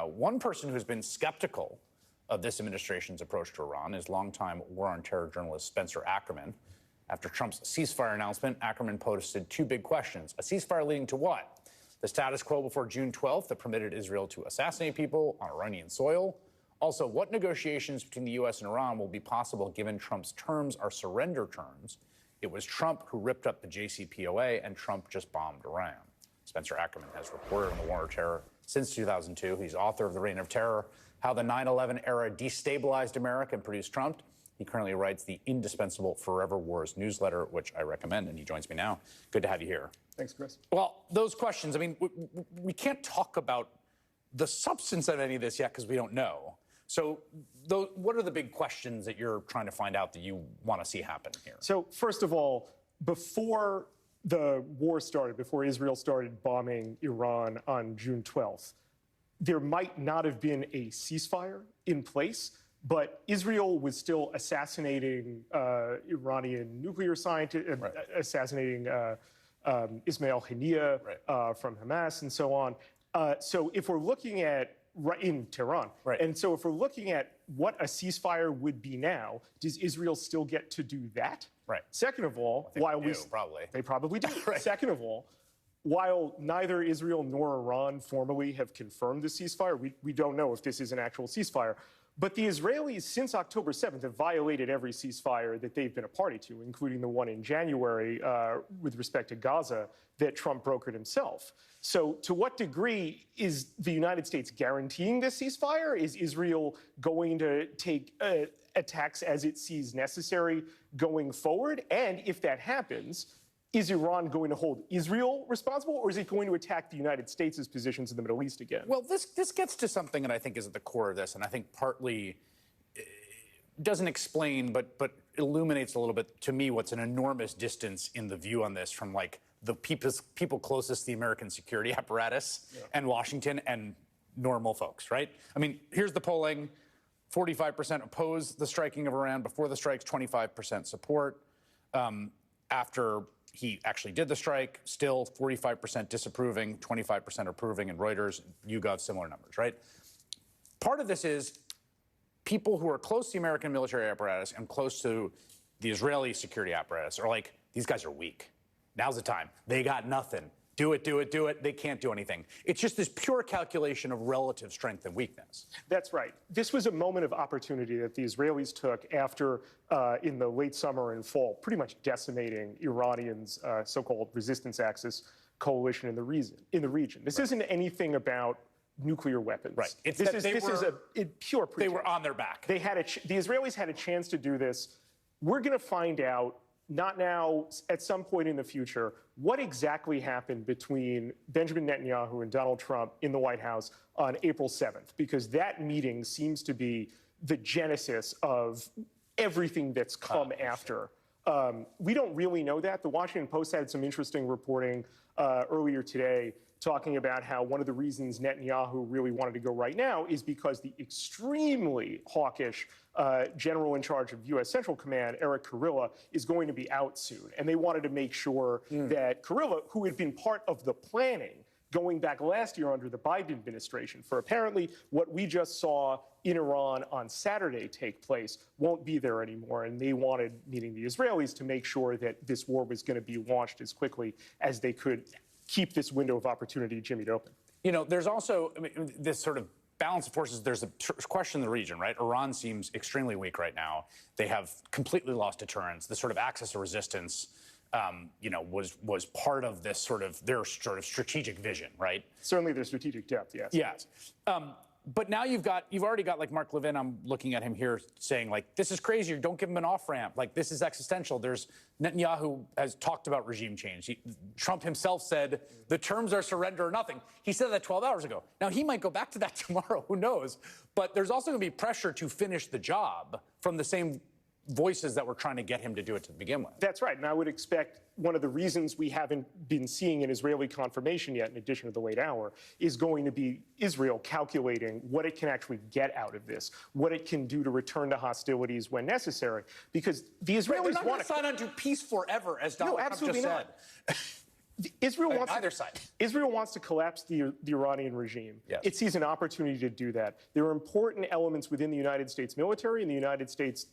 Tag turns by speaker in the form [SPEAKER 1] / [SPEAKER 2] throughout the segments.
[SPEAKER 1] One person who's been skeptical of this administration's approach to Iran is longtime war on terror journalist Spencer Ackerman. After Trump's ceasefire announcement, Ackerman posted two big questions. A ceasefire leading to what? The status quo before June 12th that permitted Israel to assassinate people on Iranian soil. Also, what negotiations between the U.S. and Iran will be possible given Trump's terms are surrender terms? It was Trump who ripped up the JCPOA, and Trump just bombed Iran. Spencer Ackerman has reported on the war on terror since 2002. He's author of The Reign of Terror, How the 9/11 Era Destabilized America and Produced Trump. He currently writes the indispensable Forever Wars newsletter, which I recommend, and he joins me now. Good to have you here.
[SPEAKER 2] Thanks, Chris.
[SPEAKER 1] Well, those questions, I mean, we can't talk about the substance of any of this yet because we don't know. So what are the big questions that you're trying to find out that you want to see happen here?
[SPEAKER 2] So first of all, before the war started, before Israel started bombing Iran on June 12th, there might not have been a ceasefire in place, but Israel was still assassinating Iranian nuclear scientists,
[SPEAKER 1] right.
[SPEAKER 2] Assassinating Ismail Haniyeh from Hamas and so on. So if we're looking at in Tehran.
[SPEAKER 1] Right.
[SPEAKER 2] And so if we're looking at what a ceasefire would be now, does Israel still get to do that?
[SPEAKER 1] Right.
[SPEAKER 2] Second of all,
[SPEAKER 1] they
[SPEAKER 2] probably do.
[SPEAKER 1] Right.
[SPEAKER 2] Second of all, while neither Israel nor Iran formally have confirmed the ceasefire, we don't know if this is an actual ceasefire. But the Israelis, since October 7th, have violated every ceasefire that they've been a party to, including the one in January with respect to Gaza that Trump brokered himself. So to what degree is the United States guaranteeing this ceasefire? Is Israel going to take attacks as it sees necessary going forward? And if that happens, is Iran going to hold Israel responsible, or is it going to attack the United States' positions in the Middle East again?
[SPEAKER 1] Well, this gets to something that I think is at the core of this, and I think partly doesn't explain, but illuminates a little bit to me what's an enormous distance in the view on this from like the people closest to the American security apparatus and Washington and normal folks, right? I mean, here's the polling. 45% oppose the striking of Iran. Before the strikes, 25% support. After he actually did the strike, still 45% disapproving, 25% approving, and Reuters, YouGov, similar numbers, right? Part of this is people who are close to the American military apparatus and close to the Israeli security apparatus are like, these guys are weak. Now's the time. They got nothing. Do it, do it, do it. They can't do anything. It's just this pure calculation of relative strength and weakness.
[SPEAKER 2] That's right. This was a moment of opportunity that the Israelis took after, in the late summer and fall, pretty much decimating Iranians' so-called resistance axis coalition in the region. This isn't anything about nuclear weapons.
[SPEAKER 1] Right.
[SPEAKER 2] This is a pure pretext.
[SPEAKER 1] They were on their back.
[SPEAKER 2] The Israelis had a chance to do this. We're going to find out, not now, at some point in the future, what exactly happened between Benjamin Netanyahu and Donald Trump in the White House on April 7th, because that meeting seems to be the genesis of everything that's come after. We don't really know that. The Washington Post had some interesting reporting earlier today talking about how one of the reasons Netanyahu really wanted to go right now is because the extremely hawkish general in charge of U.S. Central Command, Eric Kurilla, is going to be out soon. And they wanted to make sure that Kurilla, who had been part of the planning going back last year under the Biden administration for apparently what we just saw in Iran on Saturday take place, won't be there anymore. And they wanted, meaning the Israelis, to make sure that this war was going to be launched as quickly as they could keep this window of opportunity jimmied open.
[SPEAKER 1] You know, there's also this sort of balance of forces. There's a question in the region, right? Iran seems extremely weak right now. They have completely lost deterrence. The sort of axis of resistance, was part of this their strategic vision, right?
[SPEAKER 2] Certainly their strategic depth, yes.
[SPEAKER 1] Yes. But now you've already got like Mark Levin, I'm looking at him here saying like, this is crazy, don't give him an off-ramp. Like this is existential. Netanyahu has talked about regime change. Trump himself said the terms are surrender or nothing. He said that 12 hours ago. Now he might go back to that tomorrow, who knows? But there's also gonna be pressure to finish the job from the same voices that were trying to get him to do it to begin with.
[SPEAKER 2] That's right. And I would expect one of the reasons we haven't been seeing an Israeli confirmation yet, in addition to the late hour, is going to be Israel calculating what it can actually get out of this, what it can do to return to hostilities when necessary. Because the Israelis
[SPEAKER 1] want to sign on to peace forever, as Donald Trump just said.
[SPEAKER 2] Israel wants
[SPEAKER 3] Either side.
[SPEAKER 2] Israel wants to collapse the Iranian regime.
[SPEAKER 1] Yes.
[SPEAKER 2] It sees an opportunity to do that. There are important elements within the United States military and the United States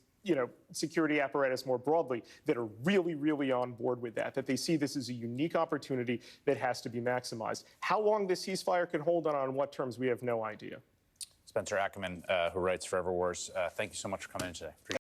[SPEAKER 2] security apparatus more broadly that are really, really on board with that they see this as a unique opportunity that has to be maximized. How long this ceasefire can hold on what terms, we have no idea.
[SPEAKER 1] Spencer Ackerman, who writes Forever Wars, thank you so much for coming in today.